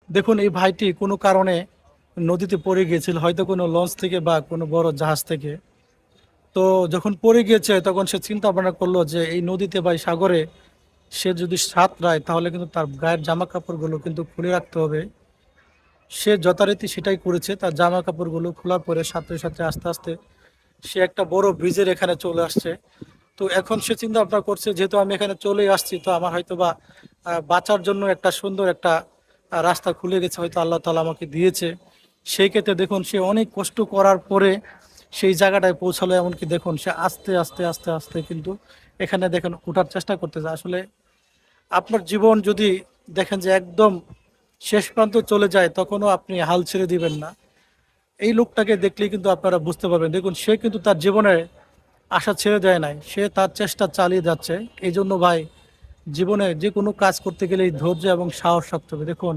দেখুন এই ভাইটি কোনো কারণে নদীতে পড়ে গিয়েছিল, হয়তো কোনো লঞ্চ থেকে বা কোনো বড় জাহাজ থেকে। তো যখন পড়ে গিয়েছে তখন সে চিন্তা ভাবনা করলো যে এই নদীতে বা এই সাগরে সে যদি সাঁতরায় তাহলে কিন্তু তার গায়ের জামা কাপড়গুলো কিন্তু খুলে রাখতে হবে। সে যথারীতি সেটাই করেছে, তার জামা কাপড়গুলো খোলার পরে সাথে সাথে আস্তে আস্তে সে একটা বড় ব্রিজের এখানে চলে আসছে। তো এখন সে চিন্তা ভাবনা করছে যেহেতু আমি এখানে চলে আসছি, তো আমার হয়তো বা বাঁচার জন্য একটা সুন্দর একটা রাস্তা খুলে গেছে, হয়তো আল্লাহ তাআলা আমাকে দিয়েছে। সেই ক্ষেত্রে দেখুন সে অনেক কষ্ট করার পরে সেই জায়গাটায় পৌঁছালো। এমনকি দেখুন সে আস্তে আস্তে আস্তে আস্তে কিন্তু এখানে দেখেন ওঠার চেষ্টা করতেছে। আসলে আপনার জীবন যদি দেখেন যে একদম শেষ প্রান্ত চলে যায়, তখনও আপনি হাল ছেড়ে দিবেন না। এই লোকটাকে দেখলেই কিন্তু আপনারা বুঝতে পারবেন। দেখুন সে কিন্তু তার জীবনে আশা ছেড়ে দেয় নাই, সে তার চেষ্টা চালিয়ে যাচ্ছে। এই জন্য ভাই, জীবনে যে কোনো কাজ করতে গেলে ধৈর্য এবং সাহস রাখতে হবে। দেখুন